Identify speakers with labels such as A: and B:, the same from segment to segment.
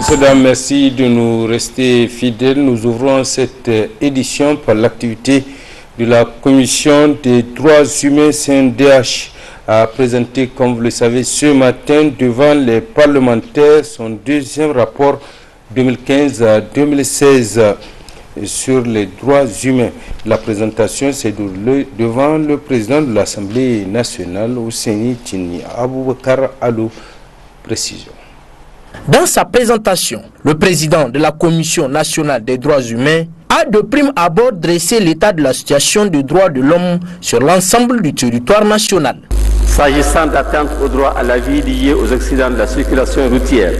A: Messieurs, dames, merci de nous rester fidèles. Nous ouvrons cette édition par l'activité de la Commission des droits humains CNDH a présenté, comme vous le savez, ce matin devant les parlementaires son deuxième rapport 2015-2016 sur les droits humains. La présentation c'est devant le président de l'Assemblée nationale, Ousseini Tini Aboubakar Alou. Précision.
B: Dans sa présentation, le président de la Commission nationale des droits humains a de prime abord dressé l'état de la situation des droits de l'homme sur l'ensemble du territoire national.
C: S'agissant d'atteinte aux droits à la vie liés aux accidents de la circulation routière,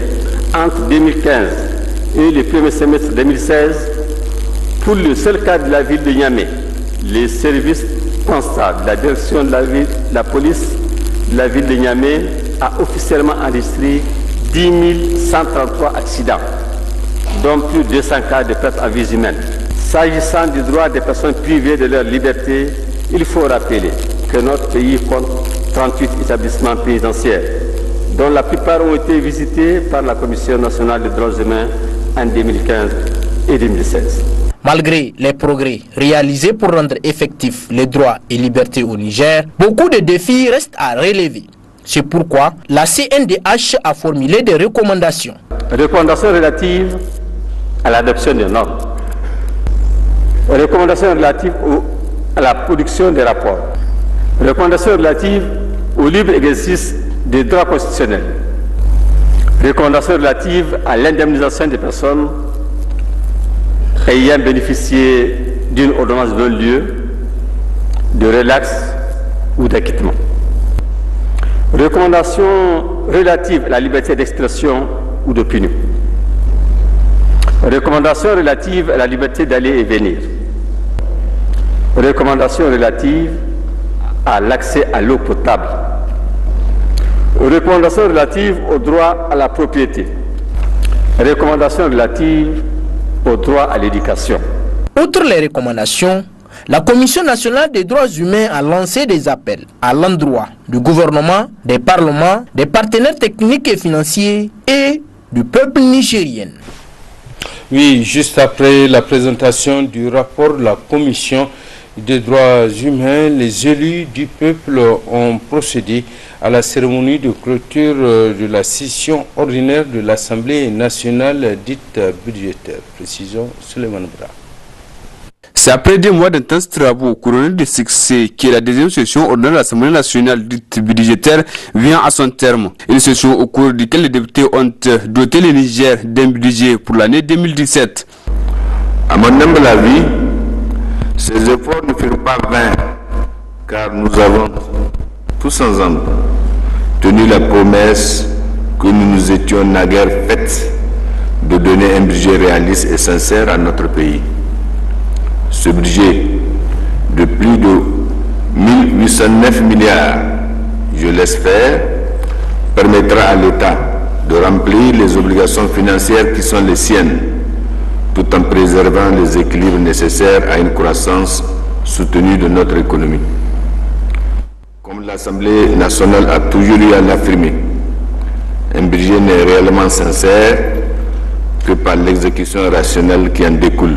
C: entre 2015 et le premier semestre 2016, pour le seul cas de la ville de Niamey, les services constants de la direction de la police de la ville de Niamey a officiellement enregistré 10 133 accidents, dont plus de 200 cas de perte en vie humaine. S'agissant du droit des personnes privées de leur liberté, il faut rappeler que notre pays compte 38 établissements pénitentiaires, dont la plupart ont été visités par la Commission nationale des droits humains en 2015 et 2016.
B: Malgré les progrès réalisés pour rendre effectifs les droits et libertés au Niger, beaucoup de défis restent à relever. C'est pourquoi la CNDH a formulé des recommandations.
C: Recommandations relatives à l'adoption des normes. Recommandations relatives à la production des rapports. Recommandations relatives au libre exercice des droits constitutionnels. Recommandations relatives à l'indemnisation des personnes ayant bénéficié d'une ordonnance de non-lieu, de relax ou d'acquittement. Recommandations relatives à la liberté d'expression ou d'opinion. Recommandations relatives à la liberté d'aller et venir. Recommandations relatives à l'accès à l'eau potable. Recommandations relatives au droit à la propriété. Recommandations relatives au droit à l'éducation.
B: Outre les recommandations, la Commission nationale des droits humains a lancé des appels à l'endroit du gouvernement, des parlements, des partenaires techniques et financiers et du peuple nigérien.
A: Oui, juste après la présentation du rapport de la Commission des droits humains, les élus du peuple ont procédé à la cérémonie de clôture de la session ordinaire de l'Assemblée nationale dite budgétaire. Précision, Suleiman Bra.
D: C'est après 2 mois d'intenses travaux couronnés de succès que la deuxième session ordinaire de l'Assemblée nationale dite budgétaire vient à son terme. Une session au cours de laquelle les députés ont doté le Niger d'un budget pour l'année 2017.
E: À mon humble avis, ces efforts ne furent pas vains, car nous avons tous ensemble tenu la promesse que nous nous étions naguère faite de donner un budget réaliste et sincère à notre pays. Ce budget de plus de 1809 milliards, je l'espère, permettra à l'État de remplir les obligations financières qui sont les siennes, tout en préservant les équilibres nécessaires à une croissance soutenue de notre économie. Comme l'Assemblée nationale a toujours eu à l'affirmer, un budget n'est réellement sincère que par l'exécution rationnelle qui en découle.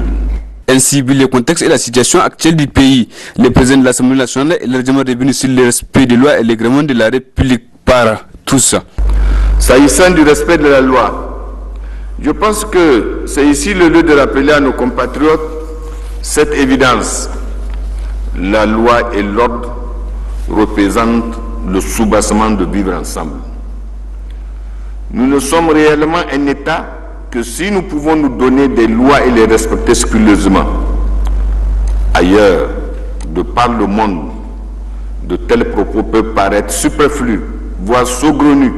D: Ainsi, vu le contexte et la situation actuelle du pays, le président de l'Assemblée nationale est largement revenu sur le respect des lois et les règlements de la République par tous.
E: S'agissant du respect de la loi, je pense que c'est ici le lieu de rappeler à nos compatriotes cette évidence. La loi et l'ordre représentent le soubassement de vivre ensemble. Nous ne sommes réellement un État que si nous pouvons nous donner des lois et les respecter scrupuleusement. Ailleurs, de par le monde, de tels propos peuvent paraître superflus, voire saugrenus.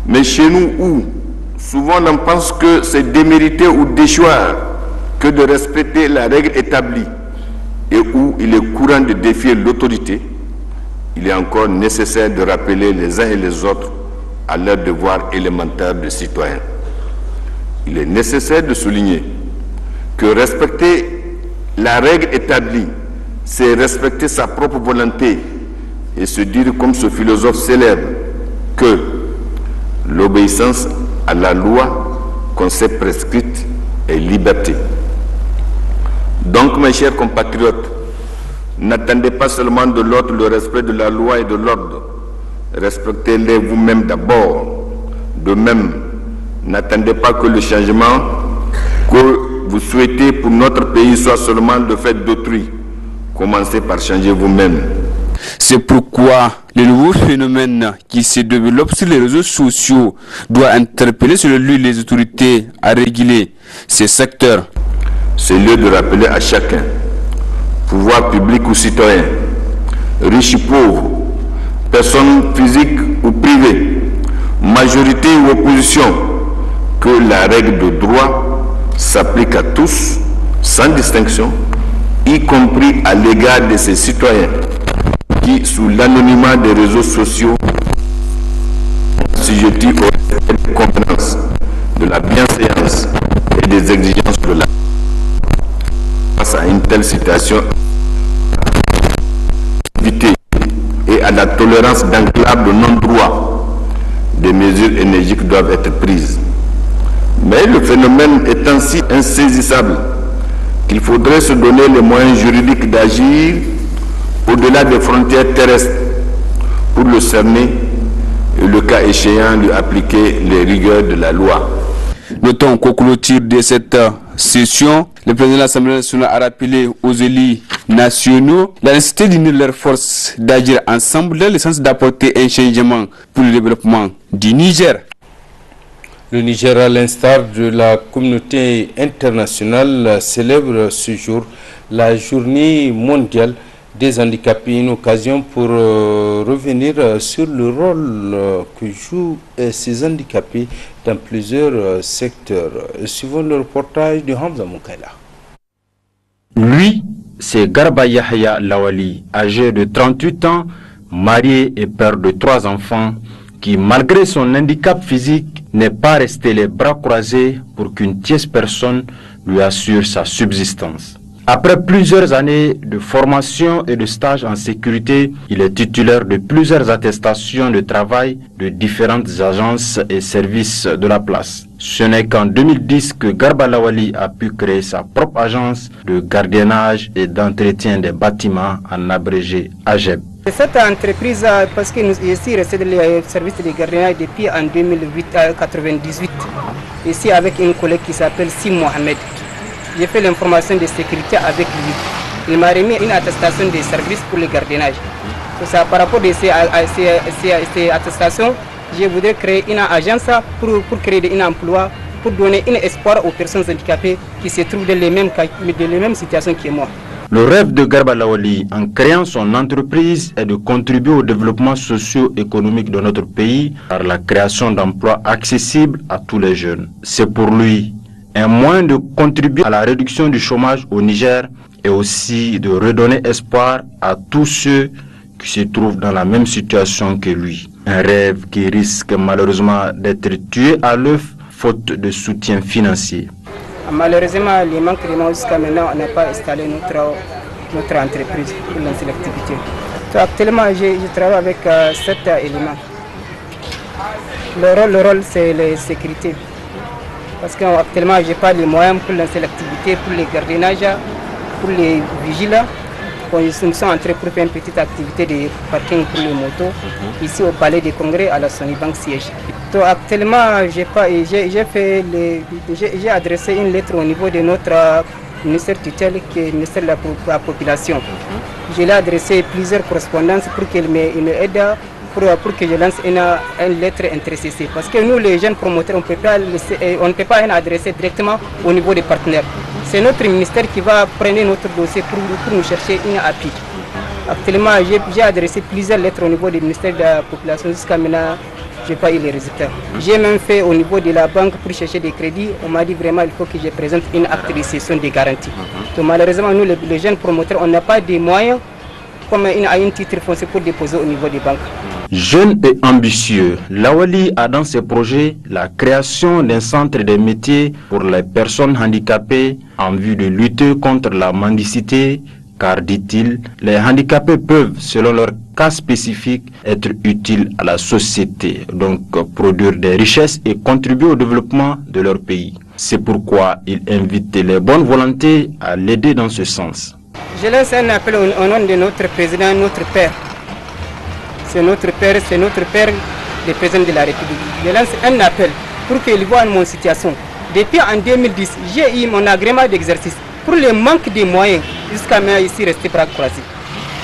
E: Mais chez nous, où souvent on pense que c'est démériter ou déchoir que de respecter la règle établie, et où il est courant de défier l'autorité, il est encore nécessaire de rappeler les uns et les autres à leur devoir élémentaire de citoyen. Il est nécessaire de souligner que respecter la règle établie, c'est respecter sa propre volonté et se dire comme ce philosophe célèbre que l'obéissance à la loi qu'on s'est prescrite est liberté. Donc, mes chers compatriotes, n'attendez pas seulement de l'autre le respect de la loi et de l'ordre. Respectez-les vous-même d'abord. De même, n'attendez pas que le changement que vous souhaitez pour notre pays soit seulement le fait d'autrui. Commencez par changer vous-même.
D: C'est pourquoi le nouveau phénomène qui se développe sur les réseaux sociaux doit interpeller selon lui les autorités à réguler ces secteurs.
E: C'est lieu de rappeler à chacun, pouvoir public ou citoyen, riche ou pauvre, personnes physiques ou privées, majorité ou opposition, que la règle de droit s'applique à tous, sans distinction, y compris à l'égard de ces citoyens qui, sous l'anonymat des réseaux sociaux, assujettis au respect des compétences, de la bienséance et des exigences de la. Face à une telle situation et à la tolérance d'enclave de non-droit, des mesures énergiques doivent être prises. Mais le phénomène est ainsi insaisissable qu'il faudrait se donner les moyens juridiques d'agir au-delà des frontières terrestres pour le cerner et, le cas échéant, lui appliquer les rigueurs de la loi.
D: Notons qu'au clôture de cette session, le président de l'Assemblée nationale a rappelé aux élus nationaux la nécessité d'unir leurs forces, d'agir ensemble dans le sens d'apporter un changement pour le développement du Niger.
A: Le Niger, à l'instar de la communauté internationale, célèbre ce jour la journée mondiale des handicapés, une occasion pour revenir sur le rôle que jouent ces handicapés dans plusieurs secteurs. Suivons le reportage de Hamza Moukaila.
F: Lui, c'est Garba Yahya Lawali, âgé de 38 ans, marié et père de 3 enfants, qui, malgré son handicap physique, n'est pas resté les bras croisés pour qu'une tierce personne lui assure sa subsistance. Après plusieurs années de formation et de stage en sécurité, il est titulaire de plusieurs attestations de travail de différentes agences et services de la place. Ce n'est qu'en 2010 que Garba Lawali a pu créer sa propre agence de gardiennage et d'entretien des bâtiments, en abrégé AGEB.
G: Cette entreprise, parce que nous ici resté dans le service de gardiennage depuis en 1998, ici avec un collègue qui s'appelle Sim Mohamed. J'ai fait l'information de sécurité avec lui. Il m'a remis une attestation de service pour le gardiennage. Ça, par rapport à ces attestations, je voudrais créer une agence pour créer un emploi, pour donner un espoir aux personnes handicapées qui se trouvent dans les mêmes situations que moi.
F: Le rêve de Garba Lawali, en créant son entreprise, est de contribuer au développement socio-économique de notre pays par la création d'emplois accessibles à tous les jeunes. C'est pour lui un moyen de contribuer à la réduction du chômage au Niger et aussi de redonner espoir à tous ceux qui se trouvent dans la même situation que lui. Un rêve qui risque malheureusement d'être tué à l'œuf faute de soutien financier.
G: Malheureusement, les manques de moyens jusqu'à maintenant, on n'a pas installé notre entreprise pour lancer l'activité. Actuellement, je travaille avec 7 éléments. Le rôle c'est la sécurité. Parce qu'actuellement, je n'ai pas les moyens pour lancer l'activité, pour les gardiennages, pour les vigilants. Nous sommes en train de faire une petite activité de parking pour les motos, ici au Palais des Congrès, à la Sony-Bank siège. Donc, actuellement, j'ai adressé une lettre au niveau de notre ministère tutelle, qui est le ministère de la Population. Je l'ai adressé plusieurs correspondances pour qu'il m'aide. Pour que je lance une lettre intercessée. Parce que nous, les jeunes promoteurs, on ne peut pas adresser directement au niveau des partenaires. C'est notre ministère qui va prendre notre dossier pour nous chercher une appui. Actuellement, j'ai adressé plusieurs lettres au niveau du ministère de la Population. Jusqu'à maintenant, je n'ai pas eu les résultats. J'ai même fait au niveau de la banque pour chercher des crédits. On m'a dit vraiment qu'il faut que je présente une acte de cession des garanties. Donc malheureusement, nous, les jeunes promoteurs, on n'a pas de moyens comme un titre foncier pour déposer au niveau des banques.
F: Jeune et ambitieux, Lawali a dans ses projets la création d'un centre des métiers pour les personnes handicapées en vue de lutter contre la mendicité, car, dit-il, les handicapés peuvent, selon leur cas spécifique, être utiles à la société, donc produire des richesses et contribuer au développement de leur pays. C'est pourquoi il invite les bonnes volontés à l'aider dans ce sens.
G: Je lance un appel au nom de notre président, notre père. C'est notre père, le président de la République. Je lance un appel pour qu'il voie mon situation. Depuis en 2010, j'ai eu mon agrément d'exercice. Pour le manque de moyens, jusqu'à maintenant ici resté bras croisés.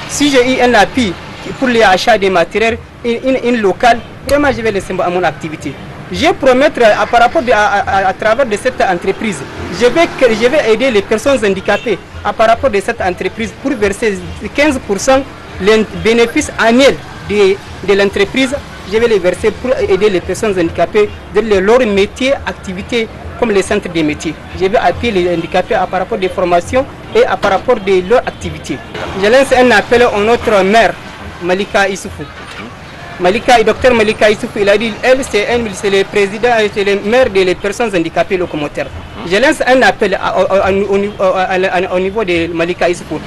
G: Si j'ai eu un appui pour l'achat des matériels, une locale, vraiment je vais laisser mon activité. Je vais promettre par rapport à travers de cette entreprise, je vais aider les personnes handicapées par rapport de cette entreprise pour verser 15% les bénéfices annuels de l'entreprise. Je vais les verser pour aider les personnes handicapées dans leur métier, activité, comme les centres des métiers. Je vais appuyer les handicapés par rapport des formations et par rapport de leur activité. Je lance un appel à notre maire, Malika Issoufou. Docteur Malika Issoufou, il a dit, elle, c'est le président, c'est le maire des personnes handicapées locomoteurs. Je lance un appel au niveau de Malika Issoufou.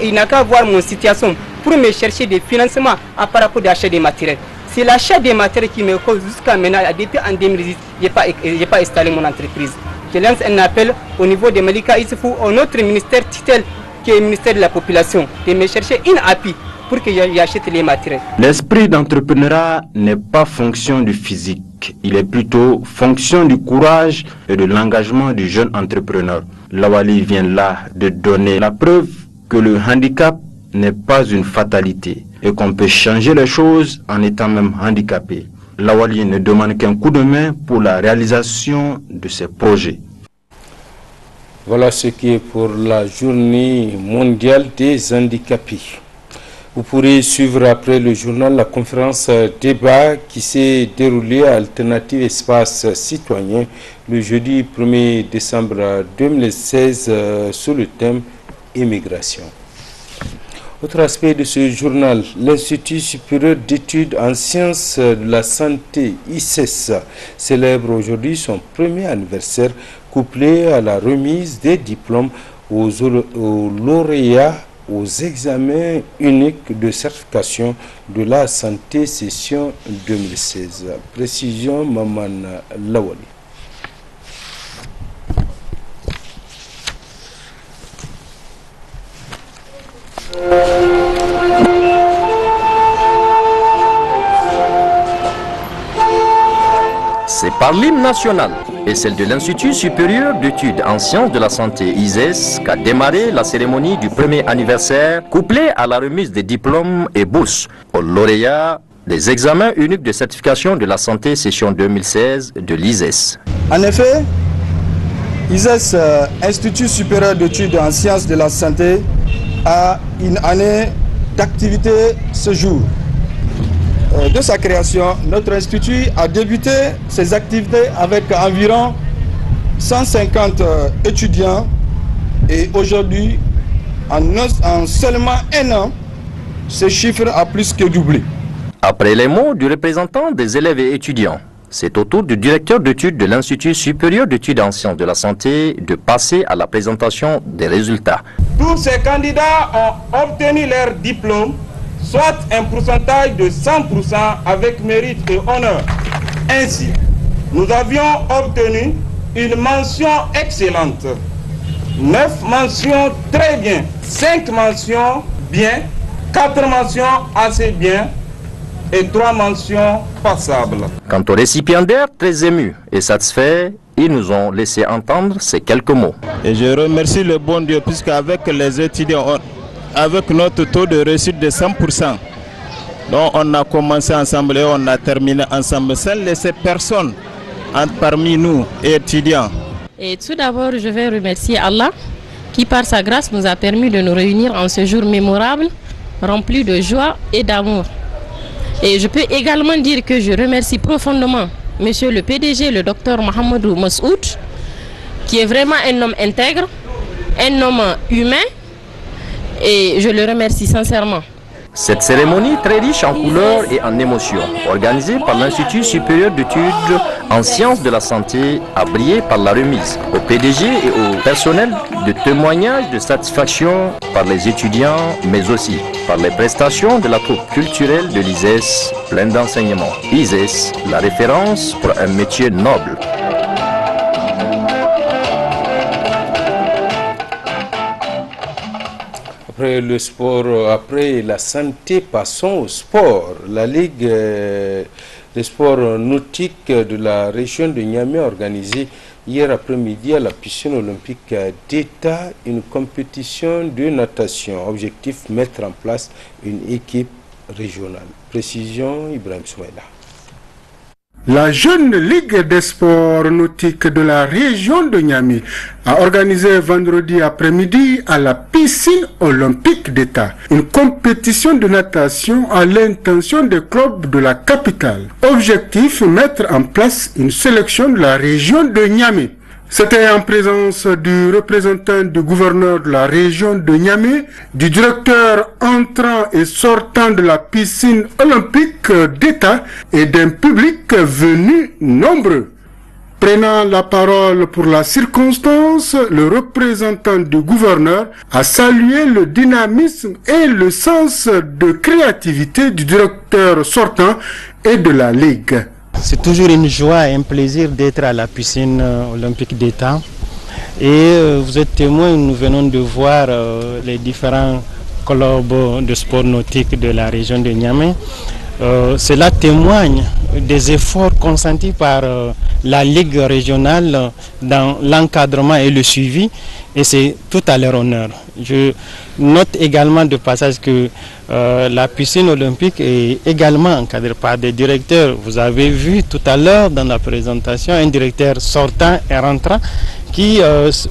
G: Il n'a qu'à voir mon situation pour me chercher des financements par rapport à l'achat des matériels. C'est l'achat des matériels qui me cause jusqu'à maintenant, depuis en 2010, je n'ai pas installé mon entreprise. Je lance un appel au niveau de Malika Issoufou, au notre ministère tutelle, qui est le ministère de la Population, de me chercher une appui pour que j'achète les matériels.
F: L'esprit d'entrepreneuriat n'est pas fonction du physique, il est plutôt fonction du courage et de l'engagement du jeune entrepreneur. Lawali vient là de donner la preuve que le handicap n'est pas une fatalité et qu'on peut changer les choses en étant même handicapé. Lawali ne demande qu'un coup de main pour la réalisation de ses projets.
A: Voilà ce qui est pour la journée mondiale des handicapés. Vous pourrez suivre après le journal la conférence débat qui s'est déroulée à Alternative Espace Citoyen le jeudi 1er décembre 2016 sous le thème Immigration. Autre aspect de ce journal, l'Institut supérieur d'études en sciences de la santé, ICES, célèbre aujourd'hui son premier anniversaire couplé à la remise des diplômes aux lauréats aux examens uniques de certification de la santé session 2016. Précision Maman Lawali.
H: C'est par l'hymne national et celle de l'Institut supérieur d'études en sciences de la santé ISES qu'a démarré la cérémonie du premier anniversaire couplée à la remise des diplômes et bourses aux lauréats des examens uniques de certification de la santé session 2016 de l'ISES.
I: En effet, ISES, Institut supérieur d'études en sciences de la santé, a une année d'activité ce jour. De sa création, notre institut a débuté ses activités avec environ 150 étudiants et aujourd'hui, en seulement un an, ce chiffre a plus que doublé.
H: Après les mots du représentant des élèves et étudiants, c'est au tour du directeur d'études de l'Institut supérieur d'études en sciences de la santé de passer à la présentation des résultats.
J: Tous ces candidats ont obtenu leur diplôme, soit un pourcentage de 100% avec mérite et honneur. Ainsi, nous avions obtenu une mention excellente, 9 mentions très bien, 5 mentions bien, 4 mentions assez bien et 3 mentions passables.
H: Quant aux récipiendaires très émus et satisfaits, ils nous ont laissé entendre ces quelques mots.
K: Et je remercie le bon Dieu puisqu'avec les étudiants, avec notre taux de réussite de 100%, donc on a commencé ensemble et on a terminé ensemble, sans laisser personne parmi nous étudiants.
L: Et tout d'abord, je vais remercier Allah qui par sa grâce nous a permis de nous réunir en ce jour mémorable, rempli de joie et d'amour. Et je peux également dire que je remercie profondément Monsieur le PDG, le docteur Mohamedou Massoud, qui est vraiment un homme intègre, un homme humain, et je le remercie sincèrement.
H: Cette cérémonie très riche en couleurs et en émotions, organisée par l'Institut supérieur d'études en sciences de la santé, a brillé par la remise au PDG et au personnel de témoignages de satisfaction par les étudiants, mais aussi par les prestations de la troupe culturelle de l'ISES, pleine d'enseignements. ISES, la référence pour un métier noble.
A: Après le sport, après la santé, passons au sport. La Ligue des sports nautiques de la région de Niamey a organisé hier après-midi à la piscine olympique d'État une compétition de natation. Objectif, mettre en place une équipe régionale. Précision, Ibrahim Soumaïla.
M: La jeune Ligue des sports nautiques de la région de Niamey a organisé vendredi après-midi à la piscine olympique d'État une compétition de natation à l'intention des clubs de la capitale. Objectif, mettre en place une sélection de la région de Niamey. C'était en présence du représentant du gouverneur de la région de Niamey, du directeur entrant et sortant de la piscine olympique d'État et d'un public venu nombreux. Prenant la parole pour la circonstance, le représentant du gouverneur a salué le dynamisme et le sens de créativité du directeur sortant et de la Ligue.
N: C'est toujours une joie et un plaisir d'être à la piscine olympique d'État. Et vous êtes témoin, nous venons de voir les différents clubs de sport nautique de la région de Niamey. Cela témoigne des efforts consentis par la Ligue régionale dans l'encadrement et le suivi, et c'est tout à leur honneur. Je note également de passage que la piscine olympique est également encadrée par des directeurs. Vous avez vu tout à l'heure dans la présentation un directeur sortant et rentrant qui,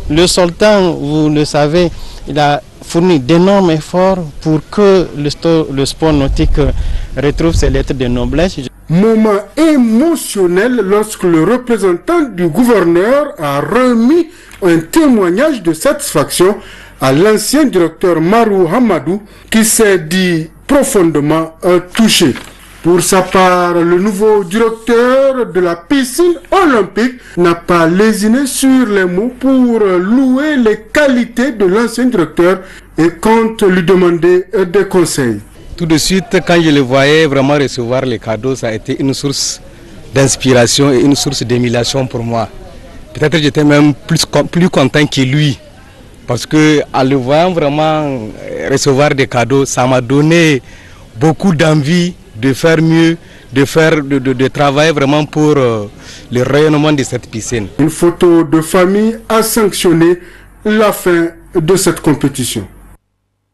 N: le sortant, vous le savez, il a fourni d'énormes efforts pour que le sport nautique retrouve ses lettres de noblesse.
M: Moment émotionnel lorsque le représentant du gouverneur a remis un témoignage de satisfaction à l'ancien directeur Marou Hamadou qui s'est dit profondément touché. Pour sa part, le nouveau directeur de la piscine olympique n'a pas lésiné sur les mots pour louer les qualités de l'ancien directeur et compte lui demander des conseils.
O: Tout de suite, quand je le voyais vraiment recevoir les cadeaux, ça a été une source d'inspiration et une source d'émulation pour moi. Peut-être que j'étais même plus content que lui. Parce que en le voyant vraiment recevoir des cadeaux, ça m'a donné beaucoup d'envie de faire mieux, de travailler vraiment pour le rayonnement de cette piscine.
M: Une photo de famille a sanctionné la fin de cette compétition.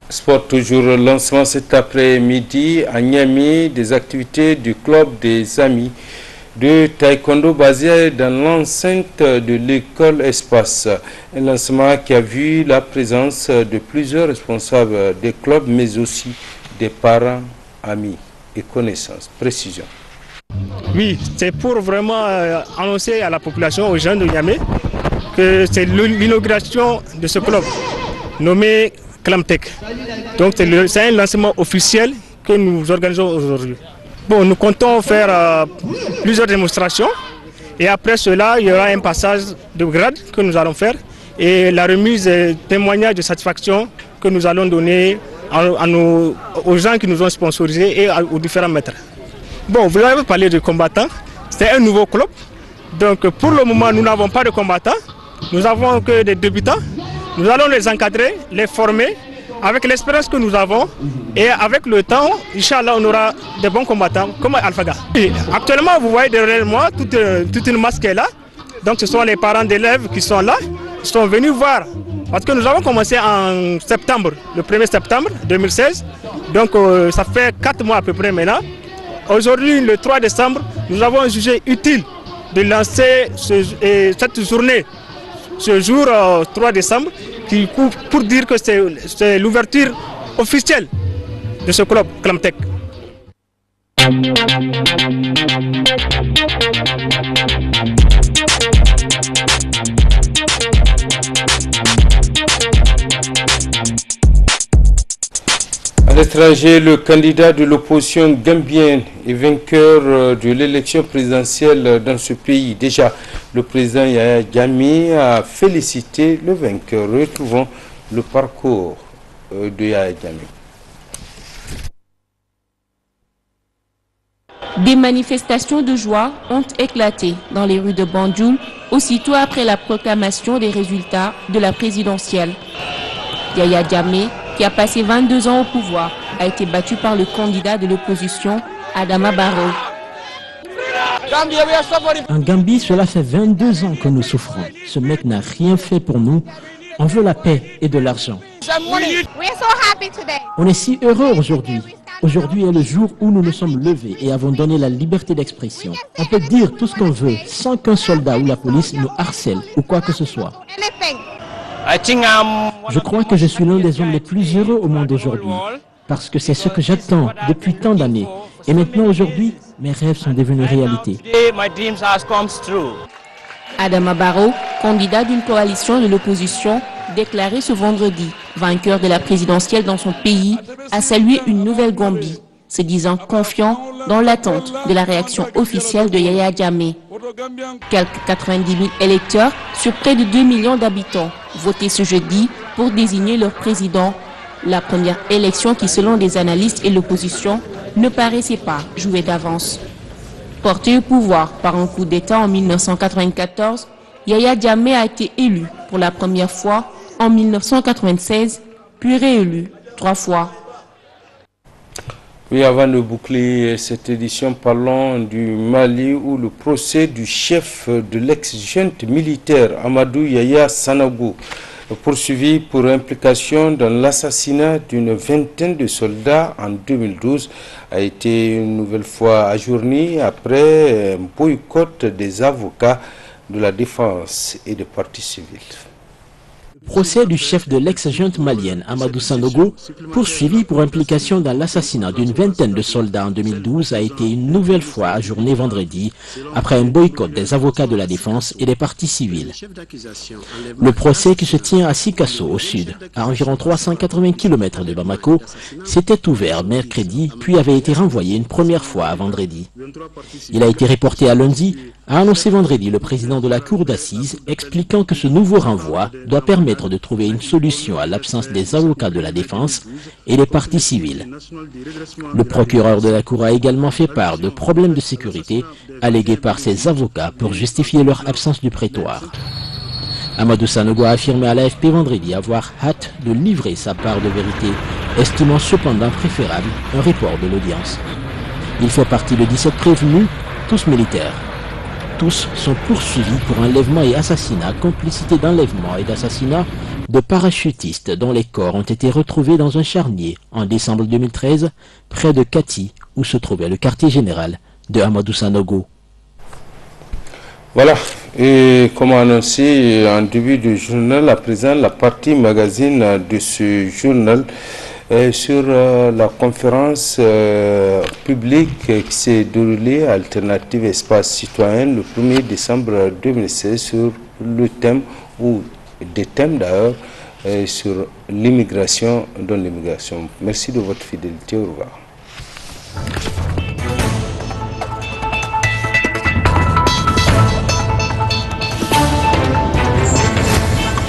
A: Sport toujours, lancement cet après-midi à Niamey des activités du club des amis de taekwondo basé dans l'enceinte de l'école Espace. Un lancement qui a vu la présence de plusieurs responsables des clubs mais aussi des parents, amis et connaissances. Précision.
P: Oui, c'est pour vraiment annoncer à la population, aux jeunes de Niamey, que c'est l'inauguration de ce club nommé Clamtech. Donc c'est un lancement officiel que nous organisons aujourd'hui. Bon, nous comptons faire plusieurs démonstrations et après cela, il y aura un passage de grade que nous allons faire et la remise des témoignages de satisfaction que nous allons donner aux gens qui nous ont sponsorisés et aux différents maîtres. Bon, vous avez parlé de combattants, c'est un nouveau club. Donc pour le moment, nous n'avons pas de combattants, nous n'avons que des débutants. Nous allons les encadrer, les former avec l'expérience que nous avons et avec le temps, Inch'Allah, on aura des bons combattants comme Alphaga. Actuellement, vous voyez derrière moi toute une masse qui est là. Donc ce sont les parents d'élèves qui sont là, qui sont venus voir. Parce que nous avons commencé en septembre, le 1er septembre 2016. Donc ça fait 4 mois à peu près maintenant. Aujourd'hui, le 3 décembre, nous avons jugé utile de lancer cette journée, ce jour 3 décembre, pour dire que c'est l'ouverture officielle de ce club Clamtech.
A: l'étranger, le candidat de l'opposition gambienne est vainqueur de l'élection présidentielle dans ce pays. Déjà, le président Yaya Jammeh a félicité le vainqueur. Retrouvons le parcours de Yaya Jammeh.
Q: Des manifestations de joie ont éclaté dans les rues de Banjul aussitôt après la proclamation des résultats de la présidentielle. Yaya Jammeh, qui a passé 22 ans au pouvoir, a été battu par le candidat de l'opposition, Adama Barrow.
R: En Gambie, cela fait 22 ans que nous souffrons. Ce mec n'a rien fait pour nous. On veut la paix et de l'argent. On est si heureux aujourd'hui. Aujourd'hui est le jour où nous nous sommes levés et avons donné la liberté d'expression. On peut dire tout ce qu'on veut sans qu'un soldat ou la police nous harcèle ou quoi que ce soit. Je crois que je suis l'un des hommes les plus heureux au monde aujourd'hui parce que c'est ce que j'attends depuis tant d'années. Et maintenant aujourd'hui, mes rêves sont devenus réalité.
Q: Adama Barrow, candidat d'une coalition de l'opposition, déclaré ce vendredi vainqueur de la présidentielle dans son pays, a salué une nouvelle Gambie, se disant confiant dans l'attente de la réaction officielle de Yaya Jammeh. Quelques 90 000 électeurs sur près de 2 millions d'habitants votaient ce jeudi pour désigner leur président. La première élection qui, selon des analystes et l'opposition, ne paraissait pas jouer d'avance. Porté au pouvoir par un coup d'État en 1994, Yaya Jammeh a été élu pour la première fois en 1996, puis réélu 3 fois.
A: Oui, avant de boucler cette édition, parlons du Mali où le procès du chef de l'ex-junte militaire Amadou Yaya Sanogo, poursuivi pour implication dans l'assassinat d'une vingtaine de soldats en 2012, a été une nouvelle fois ajourné après un boycott des avocats de la défense et des partis civils.
R: Le procès du chef de l'ex-junte malienne Amadou Sanogo, poursuivi pour implication dans l'assassinat d'une vingtaine de soldats en 2012, a été une nouvelle fois ajourné vendredi après un boycott des avocats de la défense et des partis civils. Le procès, qui se tient à Sikasso au sud, à environ 380 km de Bamako, s'était ouvert mercredi puis avait été renvoyé une première fois à vendredi. Il a été reporté à lundi, a annoncé vendredi le président de la cour d'assises, expliquant que ce nouveau renvoi doit permettre de trouver une solution à l'absence des avocats de la défense et des partis civils. Le procureur de la cour a également fait part de problèmes de sécurité allégués par ses avocats pour justifier leur absence du prétoire. Amadou Sanogo a affirmé à l'AFP vendredi avoir hâte de livrer sa part de vérité, estimant cependant préférable un report de l'audience. Il fait partie de 17 prévenus, tous militaires. Tous sont poursuivis pour enlèvement et assassinat, complicité d'enlèvement et d'assassinat de parachutistes dont les corps ont été retrouvés dans un charnier en décembre 2013 près de Kati où se trouvait le quartier général de Amadou Sanogo.
A: Voilà, et comme annoncé en début du journal, à présent la partie magazine de ce journal sur la conférence publique qui s'est déroulée à Alternative Espace Citoyen le 1er décembre 2016 sur le thème, ou des thèmes d'ailleurs, sur l'immigration, dont l'immigration. Merci de votre fidélité, au revoir.